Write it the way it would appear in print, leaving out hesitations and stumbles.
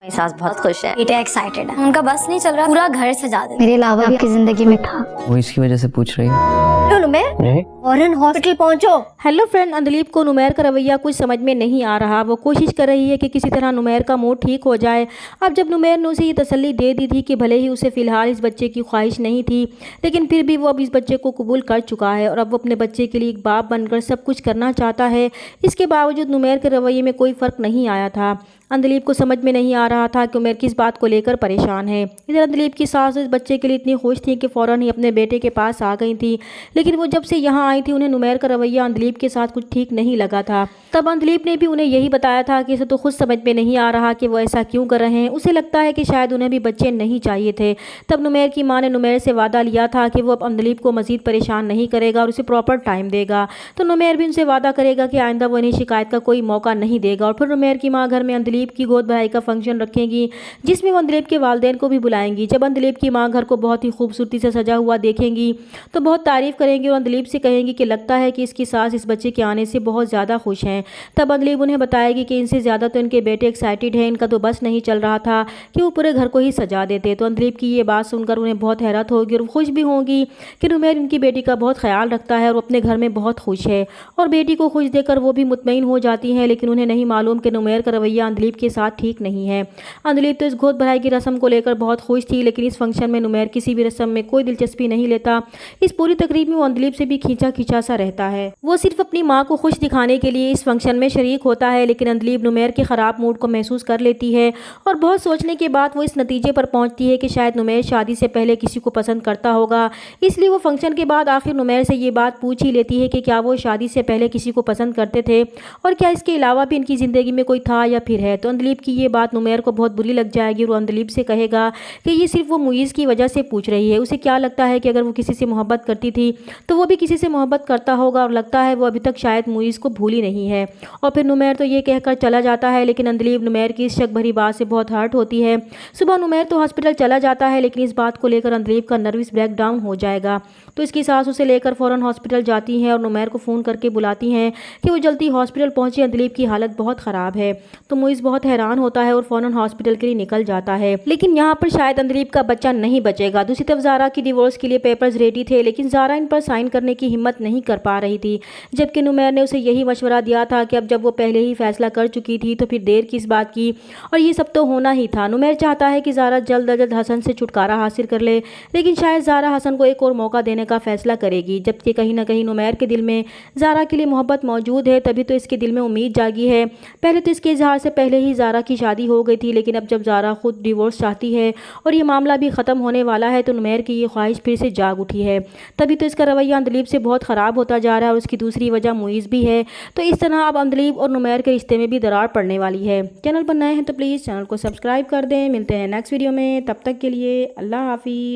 मेरी सास बहुत खुश है, बेटा एक्साइटेड है, उनका बस नहीं चल रहा, पूरा घर सजा दे। मेरे अलावा भी आपकी जिंदगी में था। वो इसकी वजह से पूछ रही है। फौरन हॉस्पिटल पहुंचो। हेलो फ्रेंड, अंदलीप को नुमैर का रवैया कुछ समझ में नहीं आ रहा। वो कोशिश कर रही है कि किसी तरह नुमैर का मूड ठीक हो जाए। अब जब नुमैर ने उसे ये तसल्ली दे दी थी कि भले ही उसे फ़िलहाल इस बच्चे की ख्वाहिश नहीं थी, लेकिन फिर भी वो अब इस बच्चे को कबूल कर चुका है और अब वो अपने बच्चे के लिए एक बाप बनकर सब कुछ करना चाहता है। इसके बावजूद नुमैर के रवैये में कोई फ़र्क नहीं आया था। अंदलीप को समझ में नहीं आ रहा था कि उमैर किस बात को लेकर परेशान है। इधर अंदलीप की सास इस बच्चे के लिए इतनी खुश थी कि फ़ौरन ही अपने बेटे के पास आ गई थी, लेकिन वो जब से यहाँ आई थी उन्हें नुमैर का रवैया अंदलीप के साथ कुछ ठीक नहीं लगा था। तब अंदलीप ने भी उन्हें यही बताया था कि इसे तो खुद समझ में नहीं आ रहा कि वो ऐसा क्यों कर रहे हैं। उसे लगता है कि शायद उन्हें भी बच्चे नहीं चाहिए थे। तब नुमैर की माँ ने नुमैर से वादा लिया था कि वो अब अंदलीप को मज़ीद परेशान नहीं करेगा और उसे प्रॉपर टाइम देगा। तो नुमैर भी उनसे वादा करेगा कि आइंदा वो इन्हें शिकायत का कोई मौका नहीं देगा। और फिर नुमैर की माँ घर में अंदलीप की गोद भराई का फंक्शन रखेंगी, जिसमें वो अंदलीप के वालिदैन को भी बुलाएंगी। जब अंदलीप की माँ घर को बहुत ही खूबसूरती से सजा हुआ देखेंगी तो बहुत तारीफ़ करेंगी और अंदलीप से कहेंगी कि लगता है कि इसकी सास इस बच्चे के आने से बहुत ज़्यादा खुश हैं। तब अंदलीप उन्हें बताएगी कि इनसे ज़्यादा तो इनके बेटे एक्साइटेड हैं, इनका तो बस नहीं चल रहा था कि वो पूरे घर को ही सजा देते। तो अंदलीप की ये बात सुनकर उन्हें बहुत हैरत होगी और खुश भी होंगी कि नुमैर इनकी बेटी का बहुत ख्याल रखता है और अपने घर में बहुत खुश है। और बेटी को खुश देखकर वो भी मुतमईन हो जाती हैं, लेकिन उन्हें नहीं मालूम कि नुमैर का रवैया अंदलीप के साथ ठीक नहीं है। अंदलीप तो इस गोद भराई की रस्म को लेकर बहुत खुश थी, लेकिन इस फंक्शन में नुमैर किसी भी रस्म में कोई दिलचस्पी नहीं लेता। इस पूरी तकरीब में वो अंदलीप से भी खींचा खींचा सा रहता है। वो सिर्फ अपनी माँ को खुश दिखाने के लिए इस फंक्शन में शरीक होता है, लेकिन अंदलीप नुमैर के ख़राब मूड को महसूस कर लेती है और बहुत सोचने के बाद वो इस नतीजे पर पहुंचती है कि शायद नुमैर शादी से पहले किसी को पसंद करता होगा। इसलिए वो फंक्शन के बाद आखिर नुमैर से ये बात पूछ ही लेती है कि क्या वो शादी से पहले किसी को पसंद करते थे और क्या इसके अलावा भी इनकी ज़िंदगी में कोई था या फिर है। तो अंदलीप की ये बात नुमैर को बहुत बुरी लग जाएगी और वो अंदलीप से कहेगा कि ये सिर्फ वो मुईज़ की वजह से पूछ रही है। उसे क्या लगता है कि अगर वो किसी से मोहब्बत करती थी तो वो भी किसी से मोहब्बत करता होगा और लगता है वो अभी तक शायद मुईज़ को भूली नहीं है। और फिर नुमैर तो ये कहकर चला जाता है, लेकिन अंदलीप नुमैर की इस शक भरी बात से बहुत हर्ट होती है। सुबह नुमैर तो हॉस्पिटल चला जाता है, लेकिन इस बात को लेकर अंदलीप का नर्वस ब्रेकडाउन हो जाएगा। तो इसकी सास उसे लेकर फ़ौरन हॉस्पिटल जाती हैं और नुमैर को फ़ोन करके बुलाती हैं कि वो जल्दी हॉस्पिटल पहुंचे, अंदलीप की हालत बहुत ख़राब है। तो मुईज़ बहुत हैरान होता है और फ़ौरन हॉस्पिटल के लिए निकल जाता है, लेकिन यहाँ पर शायद अंदलीप का बच्चा नहीं बचेगा। दूसरी तरफ ज़ारा की डिवोर्स के लिए पेपर्स रेडी थे, लेकिन ज़ारा इन पर साइन करने की हिम्मत नहीं कर पा रही थी, जबकि नुमैर ने उसे यही मशवरा दिया था कि अब जब वो पहले ही फैसला कर चुकी थी तो फिर देर किस बात की, और ये सब तो होना ही था। नुमैर चाहता है कि ज़ारा जल्द अज जल्द हसन से छुटकारा हासिल कर ले, लेकिन शायद ज़ारा हसन को एक और मौका देने का फैसला करेगी, जबकि कहीं ना कहीं नुमैर के दिल में ज़ारा के लिए मोहब्बत मौजूद है। तभी तो इसके दिल में उम्मीद जागी है। पहले तो इसके इजहार से पहले ही ज़ारा की शादी हो गई थी, लेकिन अब जब ज़ारा खुद डिवोर्स चाहती है और ये मामला भी ख़त्म होने वाला है तो नुमैर की ये ख्वाहिश फिर से जाग उठी है। तभी तो इसका रवैया अंदलीप से बहुत ख़राब होता जा रहा है और उसकी दूसरी वजह मुईज़ भी है। तो इस तरह अब अंदलीप और नुमैर के रिश्ते में भी दरार पड़ने वाली है। चैनल पर नए हैं तो प्लीज़ चैनल को सब्सक्राइब कर दें। मिलते हैं नेक्स्ट वीडियो में, तब तक के लिए अल्लाह हाफिज़।